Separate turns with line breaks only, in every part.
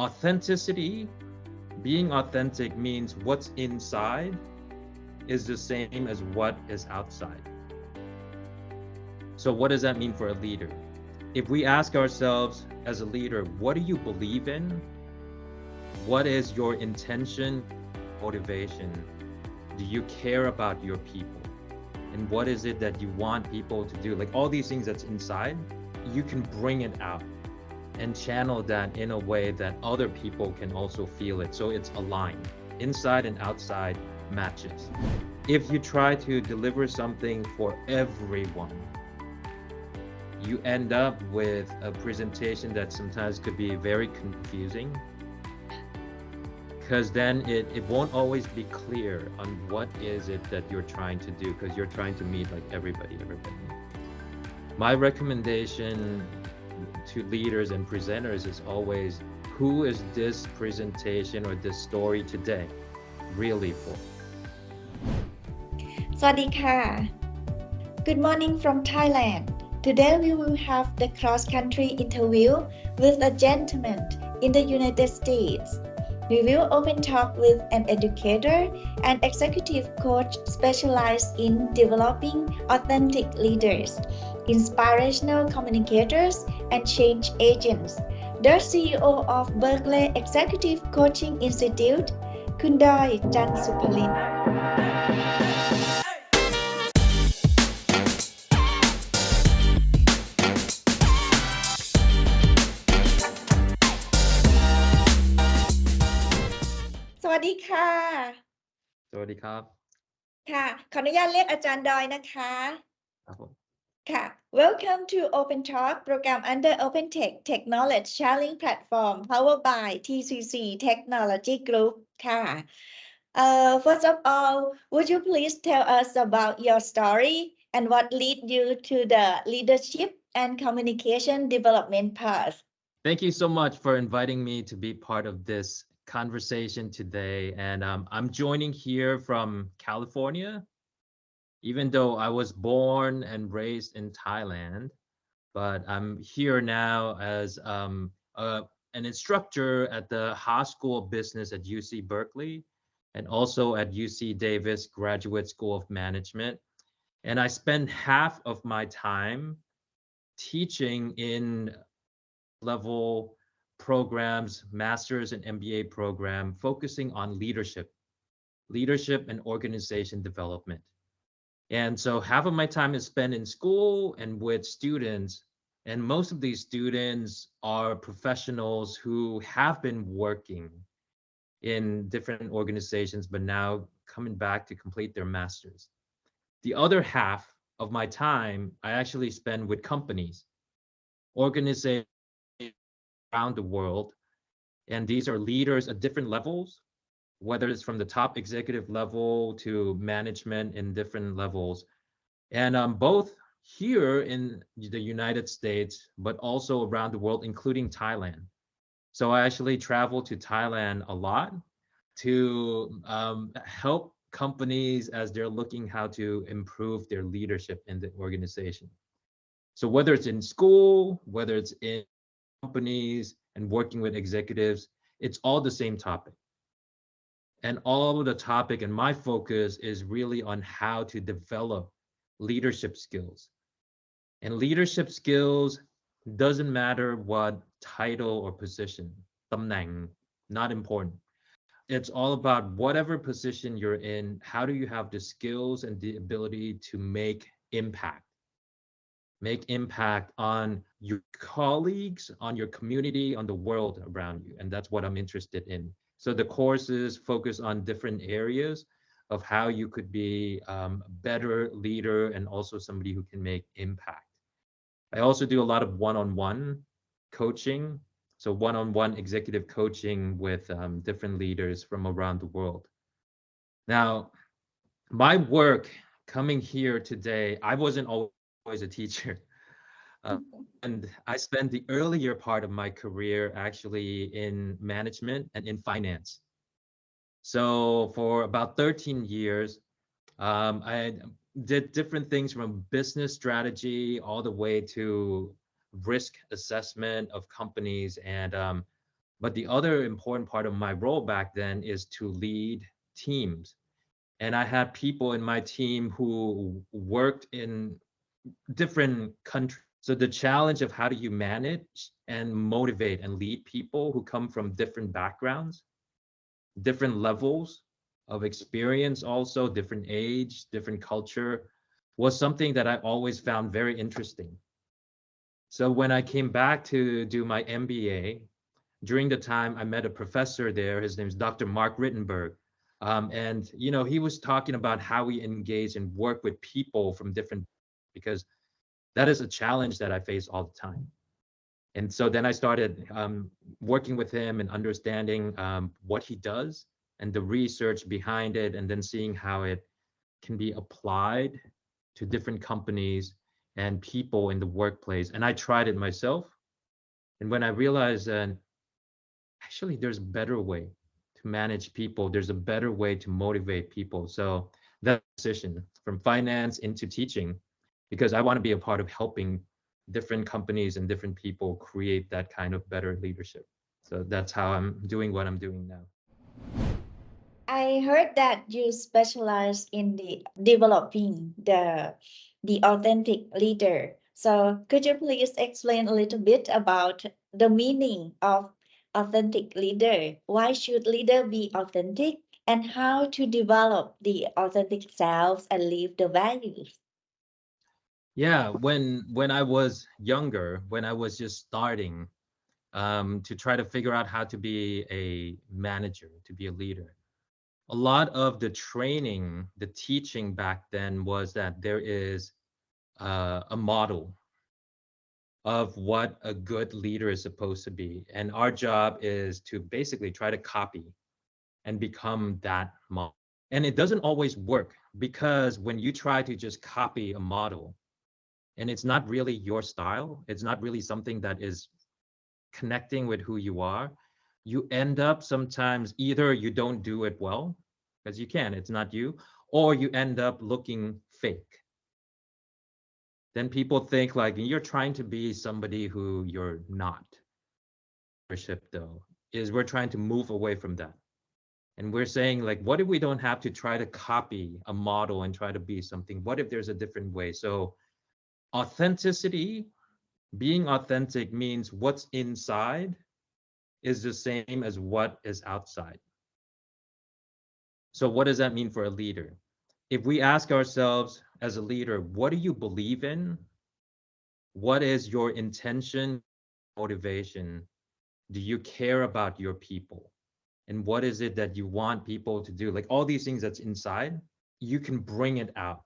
authenticity, being authentic means what's inside is the same as what is outside. So what does that mean for a leader? If we ask ourselves as a leader, what do you believe in? What is your intention, motivation? Do you care about your people? And what is it that you want people to do? Like all these things that's inside, you can bring it out and channel that in a way that other people can also feel it. So it's aligned. Inside and outside matches. If you try to deliver something for everyone, you end up with a presentation that sometimes could be very confusing, because then it won't always be clear on what is it that you're trying to do, because you're trying to meet like everybody. My recommendation to leaders and presenters is always, who is this presentation or this story today really for?
สวัสดีค่ะ Good morning from Thailand. Today we will have the cross-country interview with a gentleman in the United States. We will open talk with an educator and executive coach specialized in developing authentic leaders, inspirational communicators, and change agents. The CEO of Berkeley Executive Coaching Institute, คุณดอย จันทร์สุภลิน สวัสดีค่ะ
สวัสดีครับ
ค่ะ ขออนุญาตเรียกอาจารย์ดอยนะคะ
ครับผม
ค่ะ Welcome to Open Talk โปรแกรม under OPEN-TEC Tech Knowledge Sharing Platform powered by TCC Technology Group ค่ะ First of all, would you please tell us about your story and what lead you to the leadership and communication development path?
Thank you so much for inviting me to be part of this conversation today. And I'm joining here from California, even though I was born and raised in Thailand, but I'm here now as an instructor at the High School of Business at UC Berkeley and also at UC Davis Graduate School of Management. And I spend half of my time teaching in level programs, master's and MBA program, focusing on leadership and organization development. And so half of my time is spent in school and with students. And most of these students are professionals who have been working in different organizations, but now coming back to complete their masters. The other half of my time, I actually spend with companies, organizations around the world. And these are leaders at different levels, whether it's from the top executive level to management in different levels. And both here in the United States, but also around the world, including Thailand. So I actually travel to Thailand a lot to help companies as they're looking how to improve their leadership in the organization. So whether it's in school, whether it's in companies and working with executives, it's all the same topic. And all of the topic and my focus is really on how to develop leadership skills. And leadership skills doesn't matter what title or position, ตำแหน่ง, not important. It's all about whatever position you're in, how do you have the skills and the ability to make impact on your colleagues, on your community, on the world around you. And that's what I'm interested in. So the courses focus on different areas of how you could be a better leader and also somebody who can make impact. I also do a lot of one-on-one coaching. So one-on-one executive coaching with different leaders from around the world. Now, my work coming here today, I wasn't always a teacher. And I spent the earlier part of my career actually in management and in finance. So for about 13 years, I did different things from business strategy all the way to risk assessment of companies and But the other important part of my role back then is to lead teams. And I had people in my team who worked in different countries. So the challenge of how do you manage and motivate and lead people who come from different backgrounds, different levels of experience, also different age, different culture, was something that I always found very interesting. So when I came back to do my MBA, during the time I met a professor there, his name is Dr. Mark Rittenberg. And he was talking about how we engage and work with people from different, because that is a challenge that I face all the time. And so then I started working with him and understanding what he does and the research behind it, and then seeing how it can be applied to different companies and people in the workplace. And I tried it myself. And when I realized that actually there's a better way to manage people, there's a better way to motivate people. So that decision from finance into teaching, because I want to be a part of helping different companies and different people create that kind of better leadership. So that's how I'm doing what I'm doing now.
I heard that you specialize in the developing the authentic leader. So could you please explain a little bit about the meaning of authentic leader? Why should leader be authentic, and how to develop the authentic selves and live the values?
Yeah, when I was younger, when I was just starting to try to figure out how to be a manager, to be a leader, a lot of the training, the teaching back then was that there is a model of what a good leader is supposed to be. And our job is to basically try to copy and become that model. And it doesn't always work, because when you try to just copy a model and it's not really your style, it's not really something that is connecting with who you are, you end up sometimes either you don't do it well, because you can, it's not you, or you end up looking fake. Then people think like you're trying to be somebody who you're not. Leadership, though, is we're trying to move away from that. And we're saying like, what if we don't have to try to copy a model and try to be something? What if there's a different way? So authenticity, being authentic, means what's inside is the same as what is outside. So what does that mean for a leader? If we ask ourselves as a leader, what do you believe in? What is your intention, motivation? Do you care about your people? And what is it that you want people to do? Like all these things that's inside, you can bring it out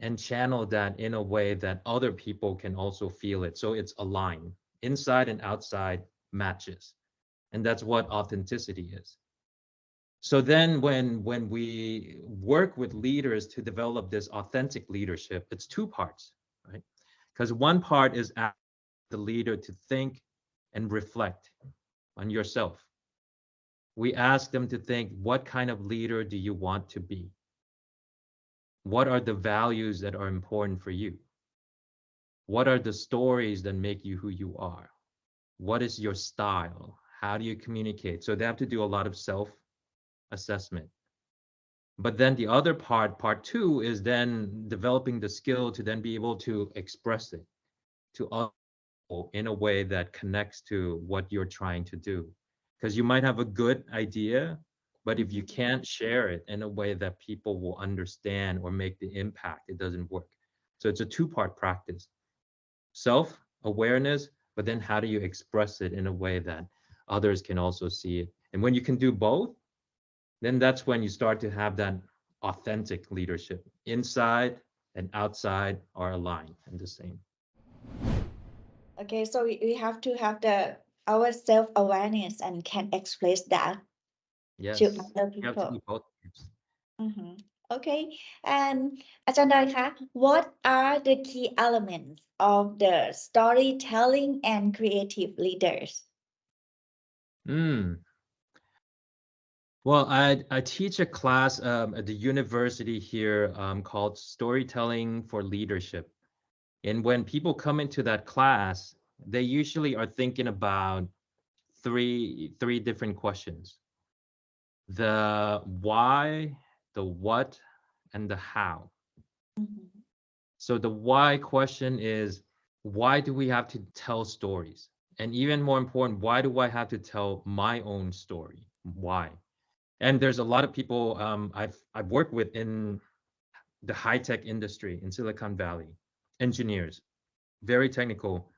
and channel that in a way that other people can also feel it. So it's aligned, inside and outside matches. And that's what authenticity is. So then when we work with leaders to develop this authentic leadership, it's two parts, right? Because one part is the leader to think and reflect on yourself. We ask them to think, what kind of leader do you want to be? What are the values that are important for you? What are the stories that make you who you are? What is your style? How do you communicate? So they have to do a lot of self-assessment. But then the other part two, is then developing the skill to then be able to express it to other people in a way that connects to what you're trying to do. Because you might have a good idea, but if you can't share it in a way that people will understand or make the impact, it doesn't work. So it's a two-part practice. Self-awareness, but then how do you express it in a way that others can also see it? And when you can do both, then that's when you start to have that authentic leadership. Inside and outside are aligned and the same.
Okay, so we have to have our self-awareness and can express that
Yes,
to other
you have to
people.
do both.
Okay, and อาจารย์ดอยคะ what are the key elements of the storytelling and creative leaders?
Well, I teach a class at the university here called Storytelling for Leadership. And when people come into that class, they usually are thinking about three different questions: the why, the what, and the how. So the why question is, why do we have to tell stories? And even more important, why do I have to tell my own story? Why? And there's a lot of people I've worked with in the high-tech industry in Silicon Valley, engineers, very technical.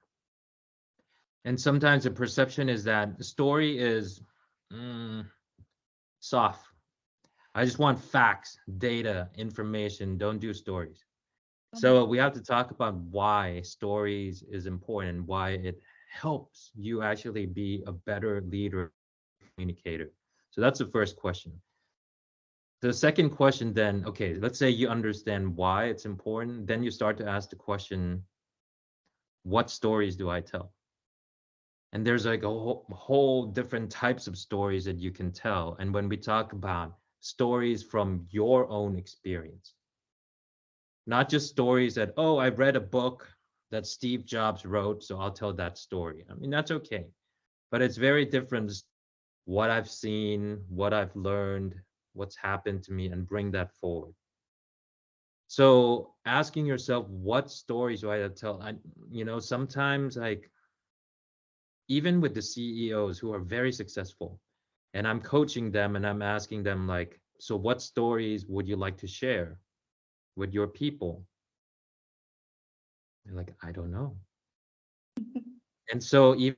And sometimes the perception is that the story is soft. I just want facts, data, information, don't do stories. So we have to talk about why stories is important and why it helps you actually be a better leader, communicator. So that's the first question. The second question then, okay, let's say you understand why it's important. Then you start to ask the question, what stories do I tell? And there's like a whole different types of stories that you can tell. And when we talk about stories from your own experience, not just stories that, oh, I read a book that Steve Jobs wrote, so I'll tell that story. I mean, that's okay. But it's very different what I've seen, what I've learned, what's happened to me, and bring that forward. So asking yourself, what stories do I tell? Sometimes like, even with the CEOs who are very successful, and I'm coaching them and I'm asking them like, so what stories would you like to share with your people? They're like, I don't know. And so even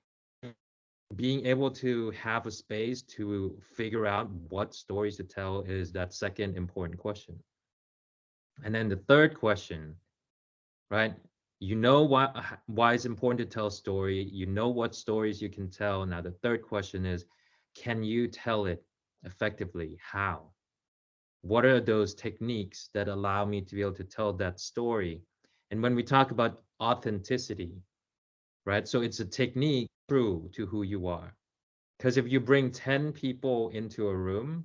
being able to have a space to figure out what stories to tell is that second important question. And then the third question, right? You know why it's important to tell a story. You know what stories you can tell. Now, the third question is, can you tell it effectively? How? What are those techniques that allow me to be able to tell that story? And when we talk about authenticity, right? So it's a technique true to who you are. Because if you bring 10 people into a room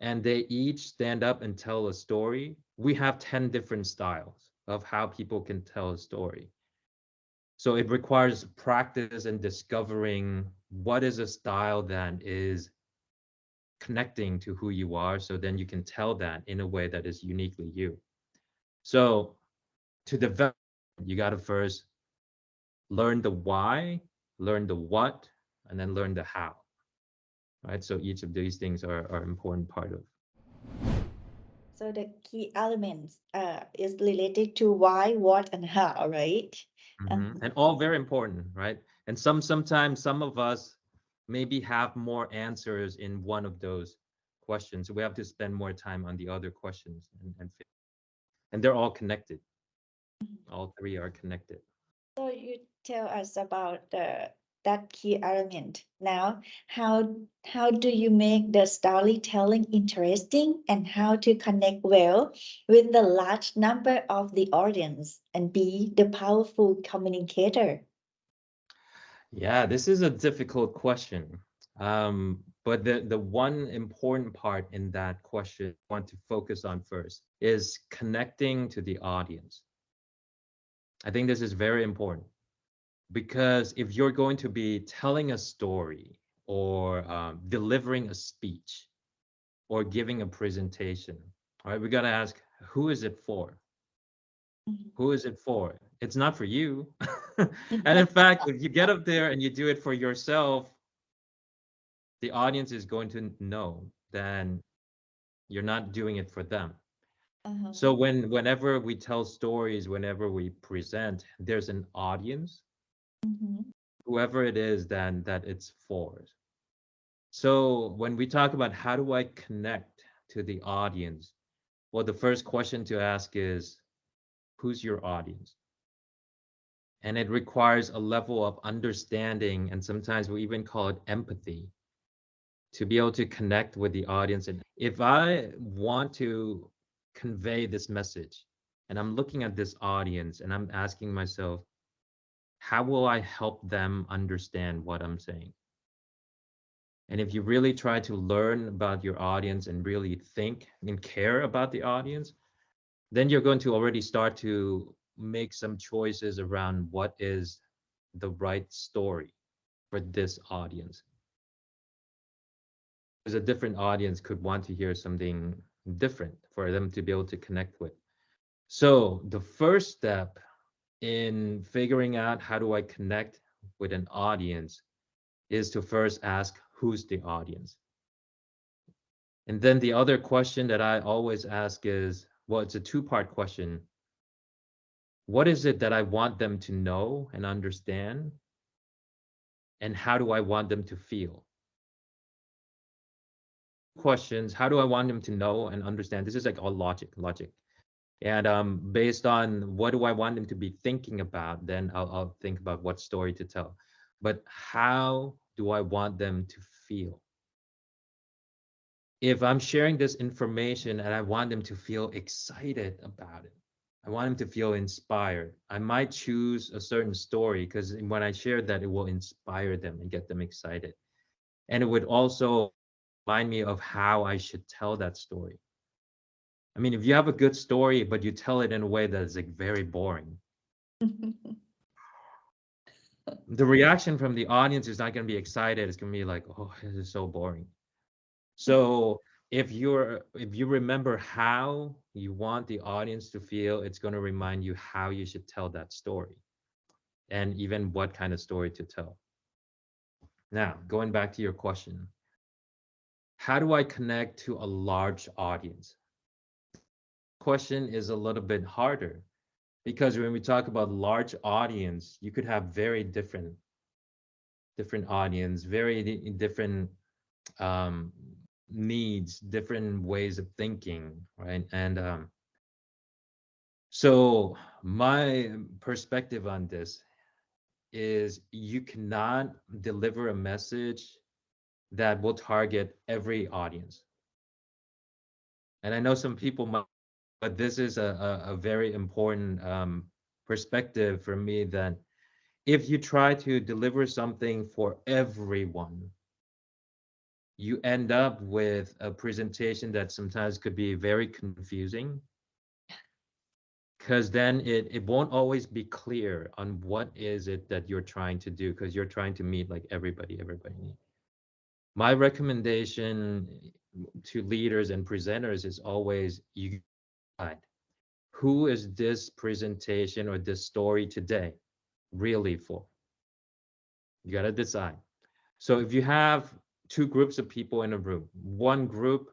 and they each stand up and tell a story, we have 10 different styles of how people can tell a story. So it requires practice and discovering what is a style that is connecting to who you are, so then you can tell that in a way that is uniquely you. So to develop, you got to first learn the why, learn the what, and then learn the how. Right? So each of these things are important part of.
So the key elements is related to why, what, and how, right?
And all very important, right? And sometimes some of us maybe have more answers in one of those questions. So we have to spend more time on the other questions and they're all connected. All three are connected.
So you tell us about that key element. Now, how do you make the storytelling interesting and how to connect well with the large number of the audience and be the powerful communicator?
Yeah, this is a difficult question. But the one important part in that question I want to focus on first is connecting to the audience. I think this is very important because if you're going to be telling a story or delivering a speech or giving a presentation, all right, we got to ask, who is it for? Who is it for? It's not for you. And in fact, if you get up there and you do it for yourself, the audience is going to know then you're not doing it for them. So whenever we tell stories, whenever we present, there's an audience, whoever it is, then that it's for. So when we talk about how do I connect to the audience, well, the first question to ask is, who's your audience? And it requires a level of understanding, and sometimes we even call it empathy, to be able to connect with the audience. And if I want to convey this message and I'm looking at this audience and I'm asking myself, how will I help them understand what I'm saying? And if you really try to learn about your audience and really think and care about the audience, then you're going to already start to make some choices around what is the right story for this audience. Because a different audience could want to hear something different for them to be able to connect with. So the first step in figuring out how do I connect with an audience is to first ask, who's the audience? And then the other question that I always ask is, well, it's a two-part question. What is it that I want them to know and understand? And how do I want them to feel? Questions, how do I want them to know and understand? This is like all logic. And based on what do I want them to be thinking about, then I'll think about what story to tell. But how do I want them to feel? If I'm sharing this information and I want them to feel excited about it, I want them to feel inspired, I might choose a certain story because when I share that, it will inspire them and get them excited. And it would also remind me of how I should tell that story. I mean, if you have a good story, but you tell it in a way that is like very boring, the reaction from the audience is not going to be excited. It's going to be like, oh, this is so boring. So if you remember how you want the audience to feel, it's going to remind you how you should tell that story and even what kind of story to tell. Now, going back to your question, how do I connect to a large audience? Question is a little bit harder because when we talk about large audience, you could have very different audience, very different needs, different ways of thinking, right? And so my perspective on this is you cannot deliver a message that will target every audience. And I know some people might, but this is a very important perspective for me, that if you try to deliver something for everyone, you end up with a presentation that sometimes could be very confusing, because then it won't always be clear on what is it that you're trying to do, because you're trying to meet like everybody. My recommendation to leaders and presenters is always, you decide, who is this presentation or this story today really for? You got to decide. So if you have two groups of people in a room, one group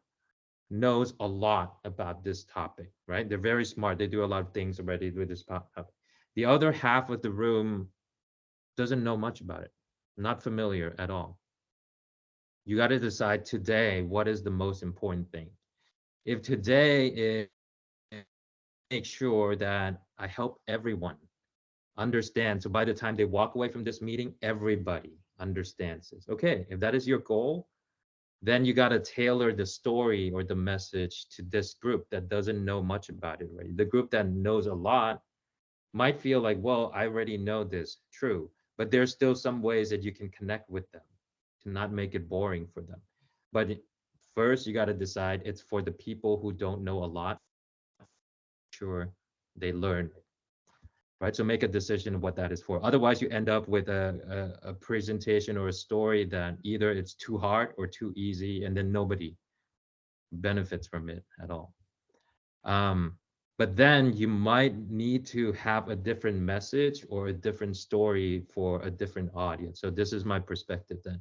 knows a lot about this topic, right? They're very smart. They do a lot of things already with this topic. The other half of the room doesn't know much about it, not familiar at all. You got to decide today, what is the most important thing? If today is make sure that I help everyone understand, so by the time they walk away from this meeting, everybody understands this. Okay, if that is your goal, then you got to tailor the story or the message to this group that doesn't know much about it, right? The group that knows a lot might feel like, well, I already know this, true, but there's still some ways that you can connect with them to not make it boring for them. But first, you got to decide it's for the people who don't know a lot, sure they learn, right? So make a decision of what that is for. Otherwise, you end up with a presentation or a story that either it's too hard or too easy, and then nobody benefits from it at all. But then you might need to have a different message or a different story for a different audience. So this is my perspective, that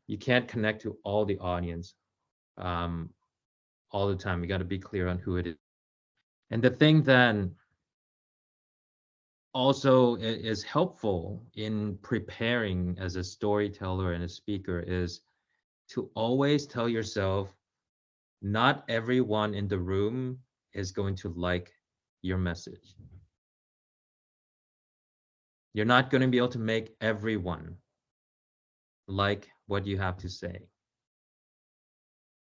you can't connect to all the audience all the time. You got to be clear on who it is. And the thing then also is helpful in preparing as a storyteller and a speaker is to always tell yourself, not everyone in the room is going to like your message. You're not going to be able to make everyone like what you have to say.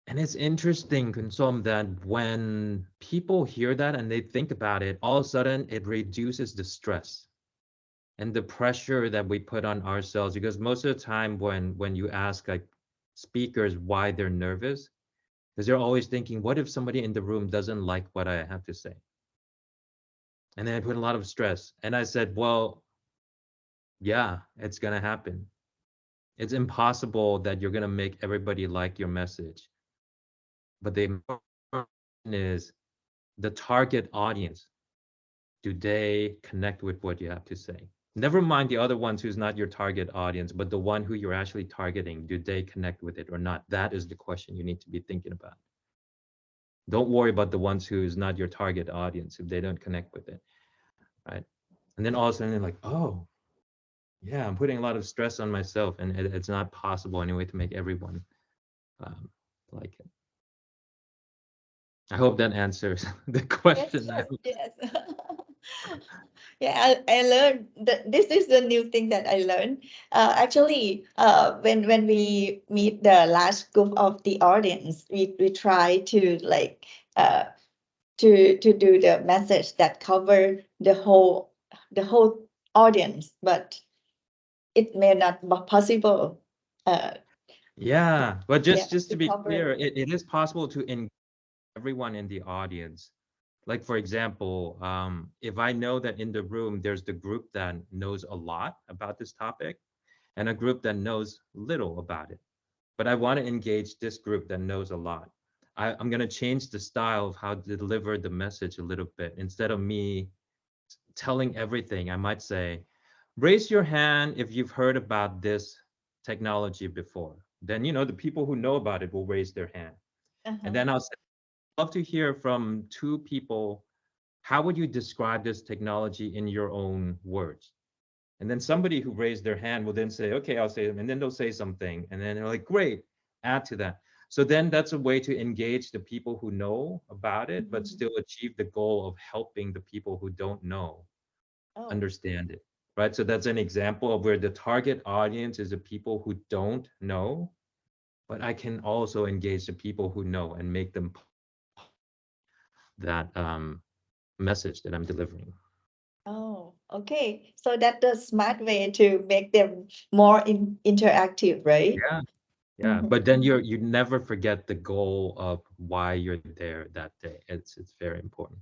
And it's interesting, Kunsom, that when people hear that and they think about it, all of a sudden it reduces the stress and the pressure that we put on ourselves. Because most of the time when you ask like speakers why they're nervous, because they're always thinking, what if somebody in the room doesn't like what I have to say? And then I put a lot of stress. And I said, well, yeah, it's going to happen. It's impossible that you're going to make everybody like your message. But the important is the target audience. Do they connect with what you have to say? Never mind the other ones who's not your target audience, but the one who you're actually targeting, do they connect with it or not? That is the question you need to be thinking about. Don't worry about the ones who's not your target audience if they don't connect with it, right? And then all of a sudden you're like, oh, yeah, I'm putting a lot of stress on myself, and it's not possible anyway to make everyone like it. I hope that answers the question.
Yes. Yeah, I learned that this is the new thing that I learned. Actually, when we meet the last group of the audience, we try to like to do the message that cover the whole audience, but it may not be possible.
Yeah, but just
to
to be
cover.
clear, it is possible to engage everyone in the audience. Like, for example, if I know that in the room there's the group that knows a lot about this topic and a group that knows little about it, but I want to engage this group that knows a lot, I'm going to change the style of how to deliver the message a little bit. Instead of me telling everything, I might say, raise your hand if you've heard about this technology before. Then, the people who know about it will raise their hand. And then I'll say, I'd love to hear from two people. How would you describe this technology in your own words? And then somebody who raised their hand will then say, okay, I'll say them. And then they'll say something. And then they're like, great, add to that. So then that's a way to engage the people who know about it, but still achieve the goal of helping the people who don't know understand it, right? So that's an example of where the target audience is the people who don't know, but I can also engage the people who know and make them that message that I'm delivering.
Oh, okay. So that's the smart way to make them more interactive, right?
Yeah. But then you never forget the goal of why you're there that day. It's very important.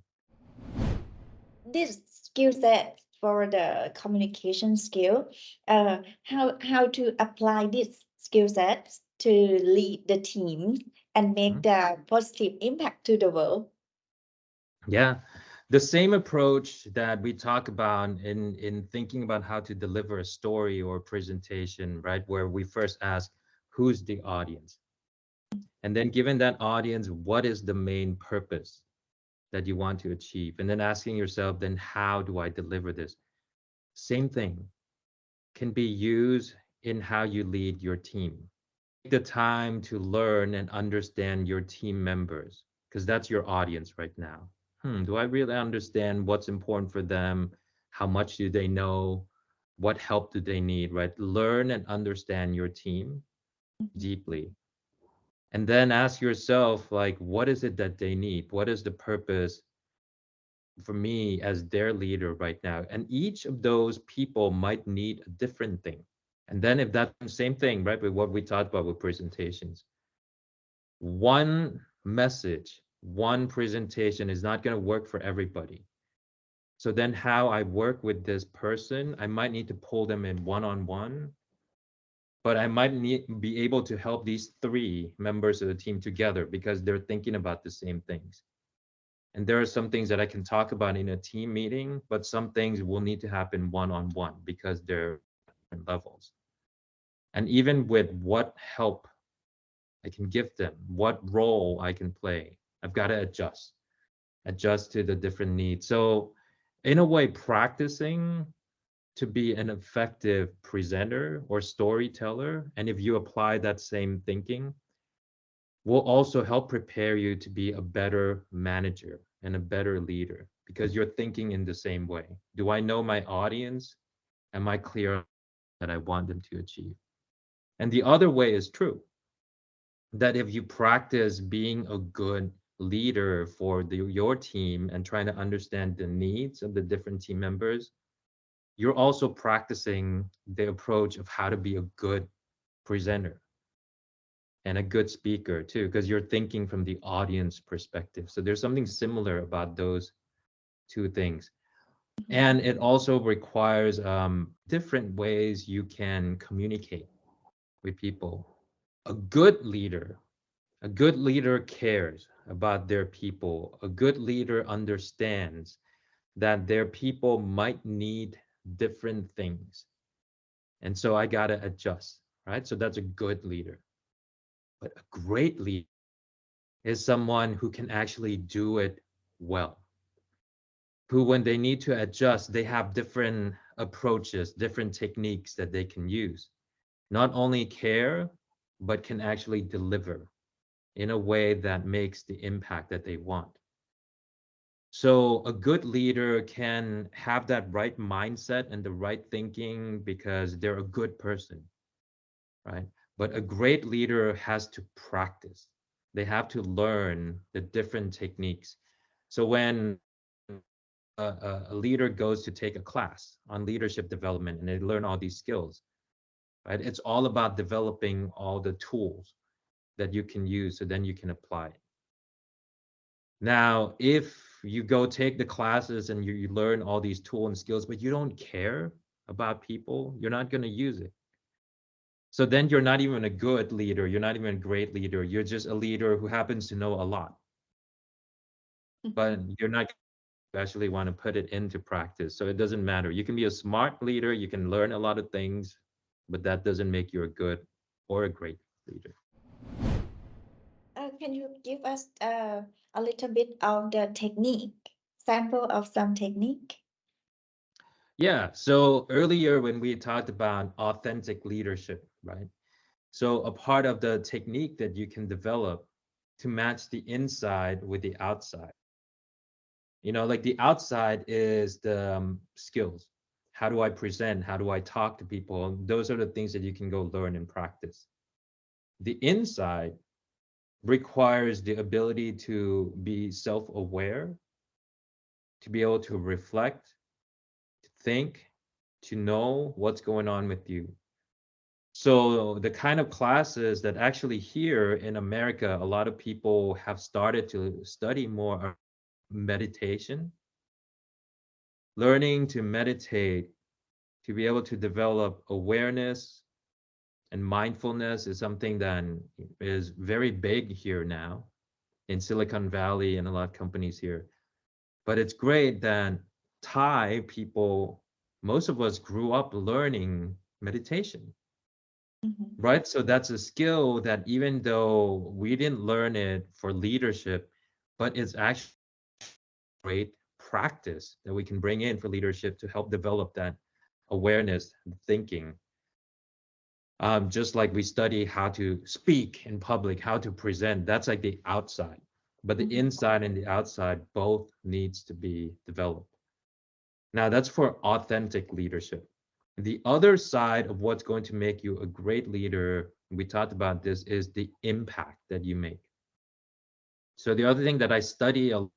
This skill set for the communication skill, how to apply this skill sets to lead the team and make the positive impact to the world.
Yeah, the same approach that we talk about in thinking about how to deliver a story or presentation, right? Where we first ask, who's the audience? And then given that audience, what is the main purpose that you want to achieve? And then asking yourself, then how do I deliver this? Same thing can be used in how you lead your team. Take the time to learn and understand your team members, because that's your audience right now. Do I really understand what's important for them? How much do they know? What help do they need, right? Learn and understand your team deeply. And then ask yourself, like, what is it that they need? What is the purpose for me as their leader right now? And each of those people might need a different thing. And then if that's the same thing, right, with what we talked about with presentations, one message, one presentation is not going to work for everybody. So then how I work with this person, I might need to pull them in one-on-one, but I might be able to help these three members of the team together because they're thinking about the same things. And there are some things that I can talk about in a team meeting, but some things will need to happen one-on-one because they're different levels. And even with what help I can give them, what role I can play, I've got to adjust to the different needs. So in a way, practicing to be an effective presenter or storyteller, and if you apply that same thinking, will also help prepare you to be a better manager and a better leader because you're thinking in the same way. Do I know my audience? Am I clear that I want them to achieve? And the other way is true, that if you practice being a good leader for your team and trying to understand the needs of the different team members, you're also practicing the approach of how to be a good presenter and a good speaker too, because you're thinking from the audience perspective. So there's something similar about those two things. And it also requires different ways you can communicate. with people. A good leader cares about their people. A good leader understands that their people might need different things. And so I got to adjust, right? So that's a good leader. But a great leader is someone who can actually do it well. Who, when they need to adjust, they have different approaches, different techniques that they can use. Not only care, but can actually deliver in a way that makes the impact that they want. So a good leader can have that right mindset and the right thinking because they're a good person, right? But a great leader has to practice. They have to learn the different techniques. So when a leader goes to take a class on leadership development and they learn all these skills, right? It's all about developing all the tools that you can use so then you can apply it. Now, if you go take the classes and you learn all these tools and skills, but you don't care about people, you're not going to use it. So then you're not even a good leader. You're not even a great leader. You're just a leader who happens to know a lot. But you're not actually want to put it into practice. So it doesn't matter. You can be a smart leader. You can learn a lot of things, but that doesn't make you a good or a great leader.
Can you give us a little bit of the technique, sample of some technique?
Yeah, so earlier when we talked about authentic leadership, right? So a part of the technique that you can develop to match the inside with the outside. You know, like the outside is the skills. How do I present? How do I talk to people? Those are the things that you can go learn and practice. The inside requires the ability to be self-aware, to be able to reflect, to think, to know what's going on with you. So the kind of classes that actually here in America, a lot of people have started to study more meditation, learning to meditate, to be able to develop awareness and mindfulness is something that is very big here now in Silicon Valley and a lot of companies here. But it's great that Thai people, most of us grew up learning meditation, right? So that's a skill that even though we didn't learn it for leadership, but it's actually great practice that we can bring in for leadership to help develop that awareness, thinking. Just like we study how to speak in public, how to present, that's like the outside. But the inside and the outside both needs to be developed. Now that's for authentic leadership. The other side of what's going to make you a great leader, we talked about this, is the impact that you make. So the other thing that I study a lot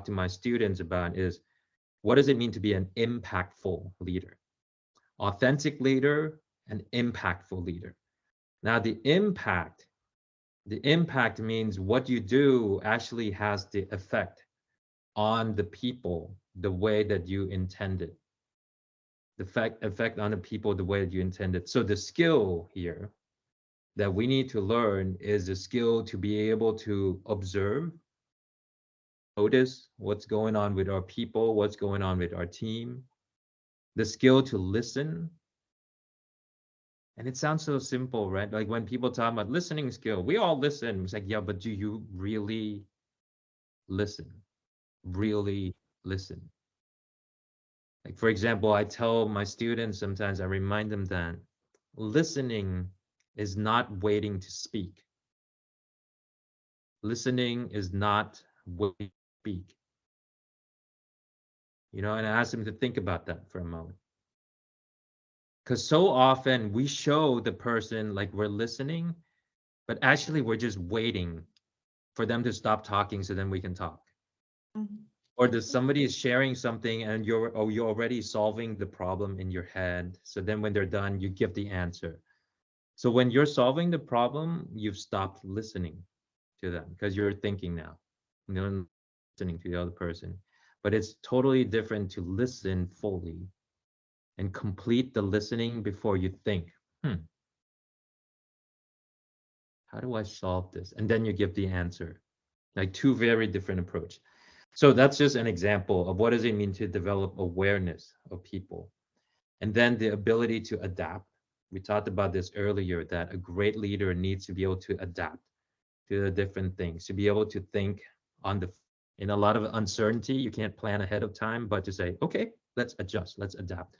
to my students about is, what does it mean to be an impactful leader? Authentic leader, an impactful leader. Now the impact means what you do actually has the effect on the people the way that you intended. The effect on the people the way that you intended. So the skill here that we need to learn is the skill to be able to observe, notice what's going on with our people, what's going on with our team, the skill to listen. And it sounds so simple, right? Like when people talk about listening skill, we all listen. It's like, yeah, but do you really listen? Really listen? Like, for example, I tell my students sometimes, I remind them that listening is not waiting to speak. Listening is not waiting to speak. You know, and I ask them to think about that for a moment. Because so often we show the person like we're listening, but actually we're just waiting for them to stop talking so then we can talk. Or that somebody is sharing something and you're already solving the problem in your head. So then when they're done, you give the answer. So when you're solving the problem, you've stopped listening to them because you're thinking now, you're listening to the other person. But it's totally different to listen fully and complete the listening before you think, how do I solve this? And then you give the answer, like two very different approach. So that's just an example of what does it mean to develop awareness of people. And then the ability to adapt. We talked about this earlier, that a great leader needs to be able to adapt to the different things, to be able to think on the, in a lot of uncertainty, you can't plan ahead of time, but to say, okay, let's adjust, let's adapt.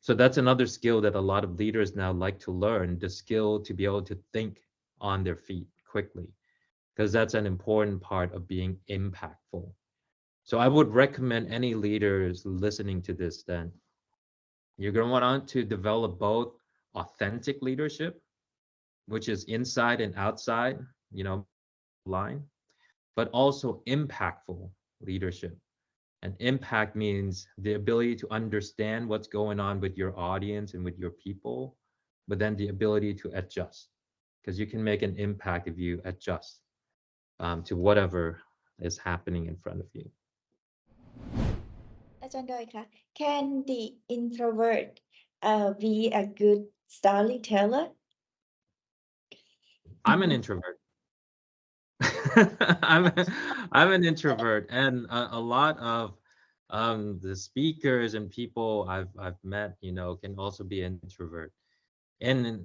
So that's another skill that a lot of leaders now like to learn, the skill to be able to think on their feet quickly, because that's an important part of being impactful. So I would recommend any leaders listening to this, then you're going to want to develop both authentic leadership, which is inside and outside, line, but also impactful leadership. And impact means the ability to understand what's going on with your audience and with your people, but then the ability to adjust, because you can make an impact if you adjust to whatever is happening in front of you.
อาจารย์ดอยคะ Can the introvert be a good storyteller?
I'm an introvert. I'm an introvert, and a lot of the speakers and people I've met, can also be an introvert. And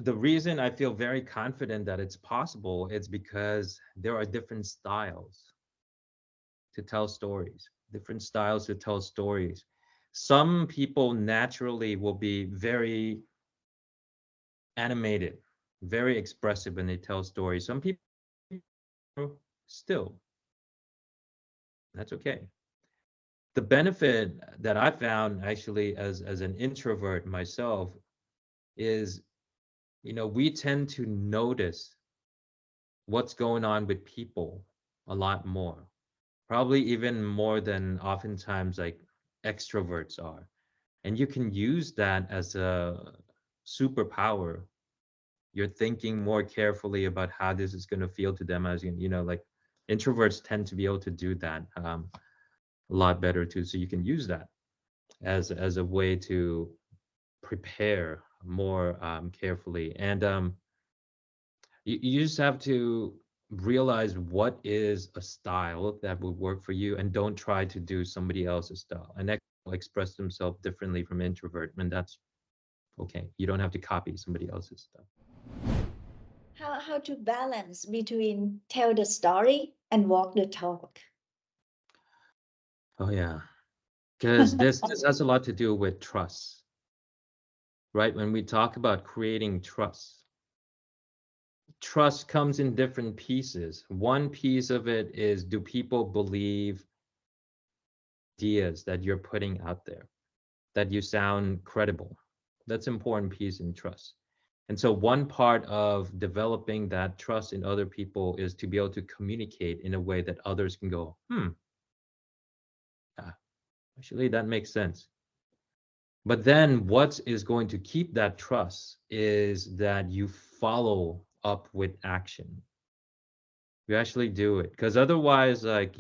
the reason I feel very confident that it's possible is because there are different styles to tell stories, different styles to tell stories. Some people naturally will be very animated, very expressive when they tell stories. Some people still. That's okay. The benefit that I found actually as an introvert myself is, we tend to notice what's going on with people a lot more, probably even more than oftentimes like extroverts are. And you can use that as a superpower. You're thinking more carefully about how this is going to feel to them, as like introverts tend to be able to do that a lot better too. So you can use that as a way to prepare more carefully. And you just have to realize what is a style that would work for you, and don't try to do somebody else's style. And that will express themselves differently from introvert, and that's okay. You don't have to copy somebody else's stuff.
How to balance between tell the story and walk the talk?
Oh yeah, because this has a lot to do with trust, right? When we talk about creating trust comes in different pieces. One piece of it is, do people believe ideas that you're putting out there, that you sound credible? That's an important piece in trust. And so one part of developing that trust in other people is to be able to communicate in a way that others can go, yeah, actually that makes sense. But then what is going to keep that trust is that you follow up with action. You actually do it, because otherwise, like,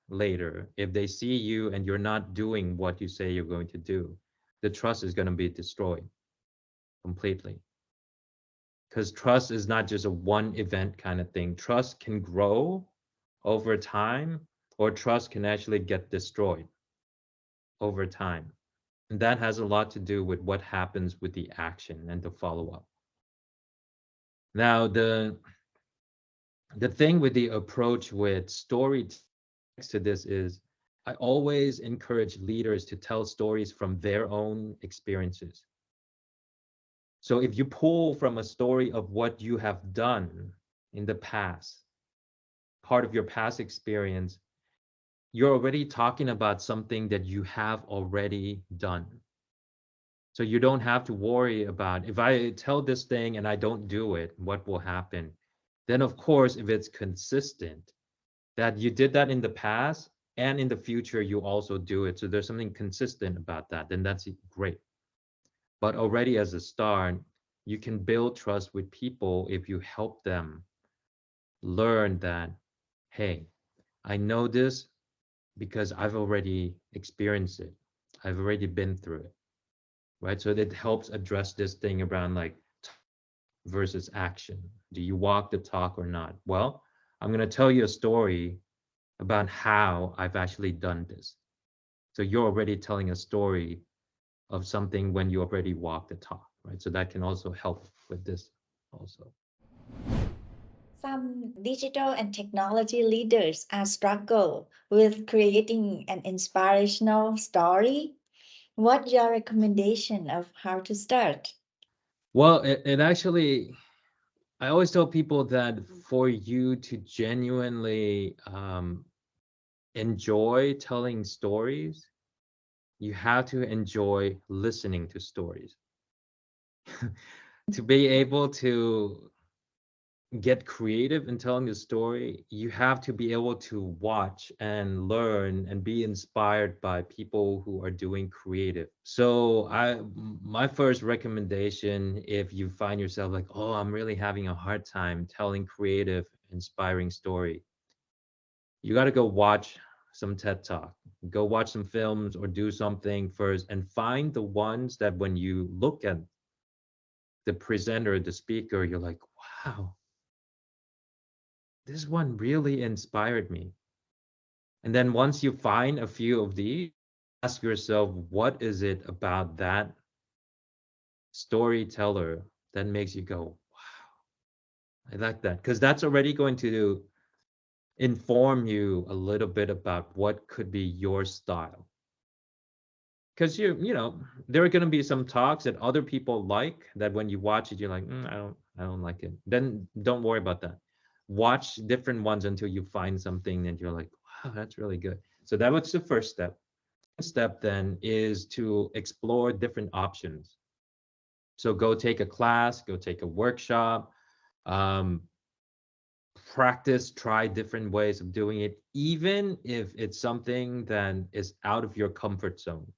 later, if they see you and you're not doing what you say you're going to do, the trust is going to be destroyed completely. Because trust is not just a one event kind of thing. Trust can grow over time, or trust can actually get destroyed over time. And that has a lot to do with what happens with the action and the follow-up. Now, the thing with the approach with story to this is, I always encourage leaders to tell stories from their own experiences. So if you pull from a story of what you have done in the past, part of your past experience, you're already talking about something that you have already done. So you don't have to worry about, if I tell this thing and I don't do it, what will happen? Then of course, if it's consistent, that you did that in the past and in the future, you also do it. So there's something consistent about that, then that's great. But already as a start, you can build trust with people if you help them learn that, hey, I know this because I've already experienced it. I've already been through it, right? So it helps address this thing around like, versus action? Do you walk the talk or not? Well, I'm going to tell you a story about how I've actually done this. So you're already telling a story of something when you already walk the talk, right? So that can also help with this also.
Some digital and technology leaders are struggle with creating an inspirational story. What's your recommendation of how to start?
Well, it actually, I always tell people that for you to genuinely enjoy telling stories, you have to enjoy listening to stories. To be able to get creative in telling the story, you have to be able to watch and learn and be inspired by people who are doing creative. So my first recommendation, if you find yourself like, oh, I'm really having a hard time telling creative, inspiring story, you got to go watch some TED Talk, go watch some films or do something first and find the ones that when you look at the presenter, the speaker, you're like, wow, this one really inspired me. And then once you find a few of these, ask yourself, what is it about that storyteller that makes you go, wow, I like that? Because that's already going to inform you a little bit about what could be your style. Because you know, there are going to be some talks that other people like that when you watch it, you're like, I don't like it. Then don't worry about that. Watch different ones until you find something and you're like, wow, that's really good. So that was the first step. Step then is to explore different options. So go take a class, go take a workshop, practice, try different ways of doing it, even if it's something that is out of your comfort zone.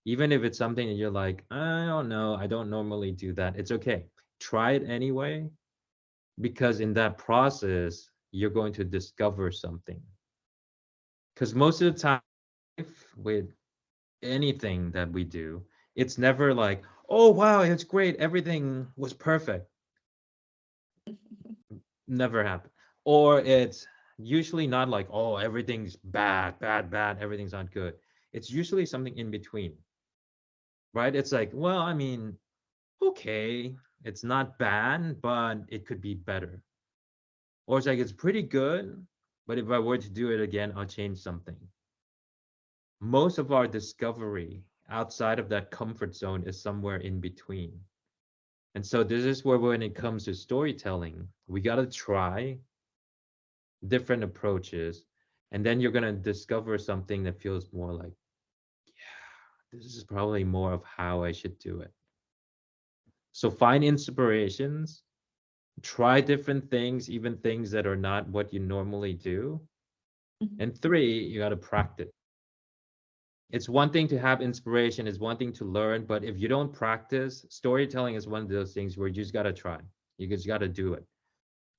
Even if it's something that you're like, I don't know, I don't normally do that. It's okay. Try it anyway, because in that process, you're going to discover something. Because most of the time with anything that we do, it's never like, oh, wow, it's great. Everything was perfect. Never happened. Or it's usually not like, oh, everything's bad, everything's not good. It's usually something in between, right? It's like, well, I mean, okay, it's not bad, but it could be better. Or it's like, it's pretty good, but if I were to do it again, I'll change something. Most of our discovery outside of that comfort zone is somewhere in between. And so this is where when it comes to storytelling, we got to try different approaches, and then you're going to discover something that feels more like, yeah, this is probably more of how I should do it. So find inspirations, try different things, even things that are not what you normally do. And 3, you got to practice. It's one thing to have inspiration, it's one thing to learn, but if you don't practice, storytelling is one of those things where you just got to try. You just got to do it.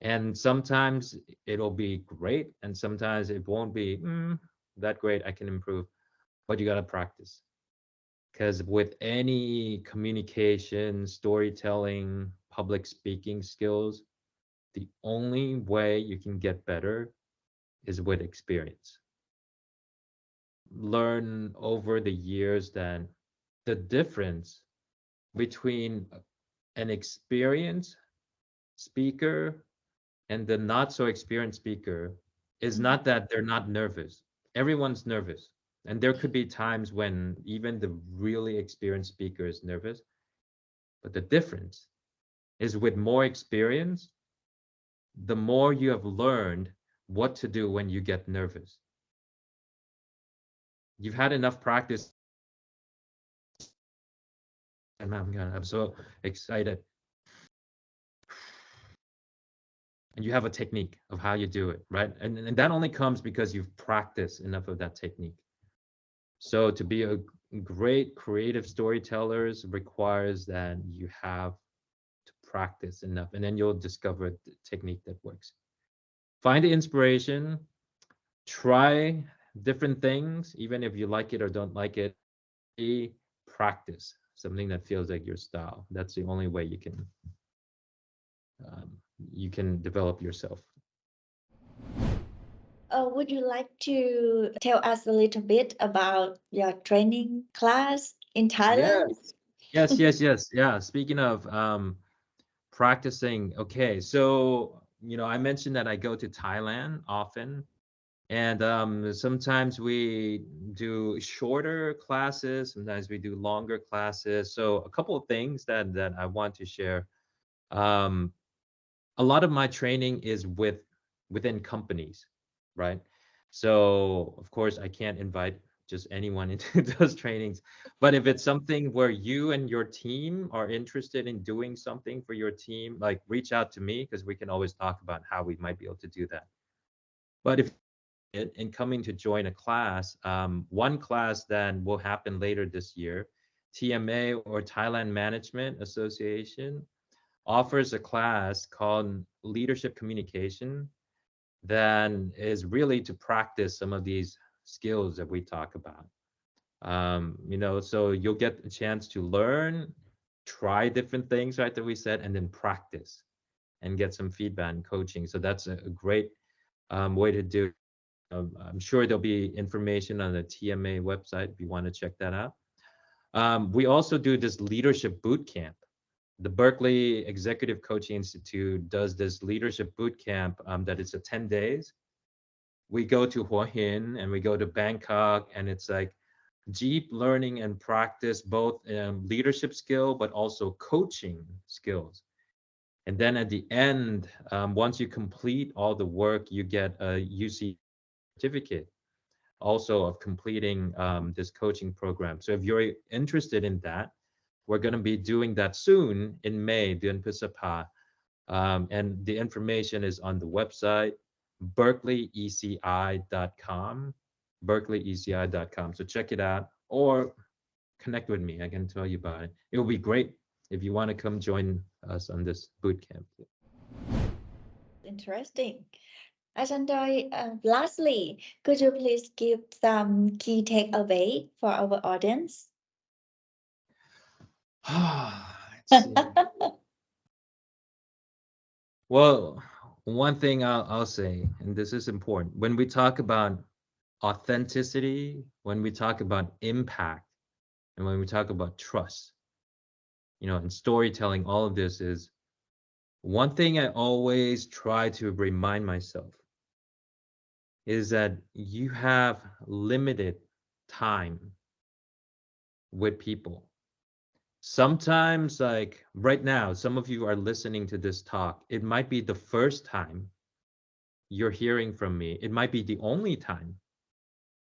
And sometimes it'll be great, and sometimes it won't be that great. I can improve, but you got to practice. Because with any communication, storytelling, public speaking skills, the only way you can get better is with experience. Learn over the years that the difference between an experienced speaker and the not so experienced speaker is not that they're not nervous. Everyone's nervous. And there could be times when even the really experienced speaker is nervous. But the difference is with more experience, the more you have learned what to do when you get nervous. You've had enough practice. And I'm so excited. And you have a technique of how you do it, right? And that only comes because you've practiced enough of that technique. So to be a great creative storytellers requires that you have to practice enough, and then you'll discover the technique that works. Find the inspiration, try different things, even if you like it or don't like it. Practice something that feels like your style. That's the only way you can you can develop yourself.
Would you like to tell us a little bit about your training class in Thailand?
Yes. Yeah. Speaking of practicing, okay. So, I mentioned that I go to Thailand often, and sometimes we do shorter classes, sometimes we do longer classes. So a couple of things that I want to share. A lot of my training is within companies, right? So of course I can't invite just anyone into those trainings, but if it's something where you and your team are interested in doing something for your team, like reach out to me, because we can always talk about how we might be able to do that. But if in coming to join a class, one class that will happen later this year, TMA, or Thailand Management Association, offers a class called Leadership Communication that is really to practice some of these skills that we talk about. So you'll get a chance to learn, try different things, right, that we said, and then practice and get some feedback and coaching. So that's a great way to do it. I'm sure there'll be information on the TMA website if you want to check that out. We also do this leadership boot camp. The Berkeley Executive Coaching Institute does this leadership boot camp that it's 10 days. We go to Hua Hin and we go to Bangkok, and it's like deep learning and practice, both leadership skill, but also coaching skills. And then at the end, once you complete all the work, you get a UC certificate also of completing this coaching program. So if you're interested in that, we're going to be doing that soon in May, Duan Pisapa. And the information is on the website, berkeleyeci.com, berkeleyeci.com. So check it out or connect with me. I can tell you about it. It will be great if you want to come join us on this boot camp.
Interesting. Ajahn, lastly, could you please give some key takeaway for our audience?
Let's see. Well, one thing I'll say, and this is important, when we talk about authenticity, when we talk about impact, and when we talk about trust, and storytelling, all of this is one thing I always try to remind myself is that you have limited time with people. Sometimes, like right now, some of you are listening to this talk. It might be the first time you're hearing from me. It might be the only time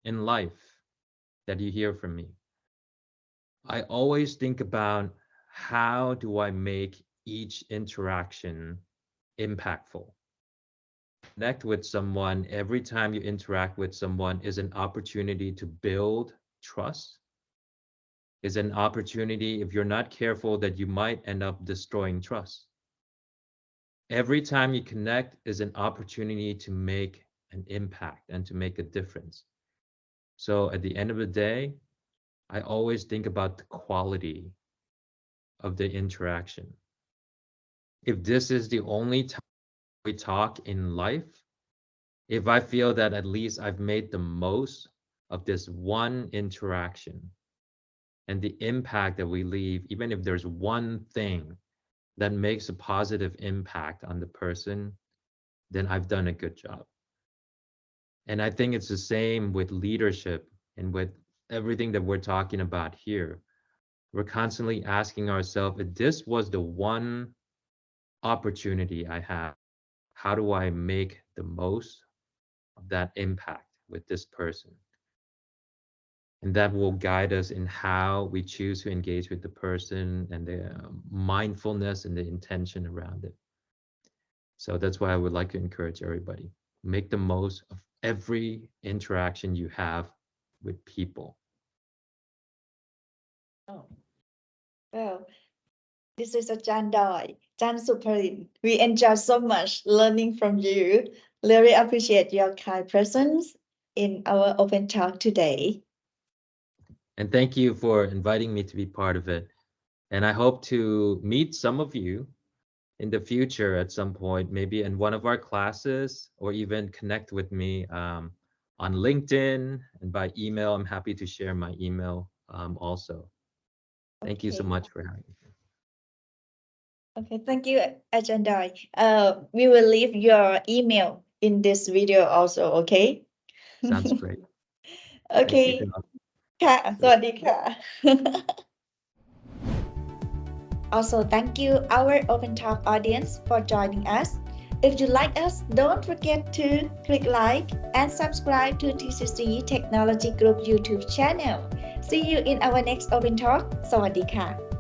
in life that you hear from me. I always think about, how do I make each interaction impactful? Connect with someone. Every time you interact with someone is an opportunity to build trust, is an opportunity, if you're not careful, that you might end up destroying trust. Every time you connect is an opportunity to make an impact and to make a difference. So at the end of the day, I always think about the quality of the interaction. If this is the only time we talk in life, if I feel that at least I've made the most of this one interaction, and the impact that we leave, even if there's one thing that makes a positive impact on the person, then I've done a good job. And I think it's the same with leadership and with everything that we're talking about here. We're constantly asking ourselves, if this was the one opportunity I have, how do I make the most of that impact with this person? And that will guide us in how we choose to engage with the person, and the mindfulness and the intention around it. So that's why I would like to encourage everybody. Make the most of every interaction you have with people.
Oh, well, this is Ajahn Doi, Ajahn Suparin. We enjoy so much learning from you. Really appreciate your kind presence in our open talk today.
And thank you for inviting me to be part of it. And I hope to meet some of you in the future at some point, maybe in one of our classes, or even connect with me on LinkedIn and by email. I'm happy to share my email also. Thank you so much for having me.
Okay, thank you, Ajahn Doi. We will leave your email in this video also, okay?
Sounds great.
Okay.
Thank you.
ค่ะ สวัสดีค่ะ Also, thank you our Open Talk audience for joining us. If you like us, don't forget to click like and subscribe to TCC Technology Group YouTube channel. See you in our next Open Talk. สวัสดีค่ะ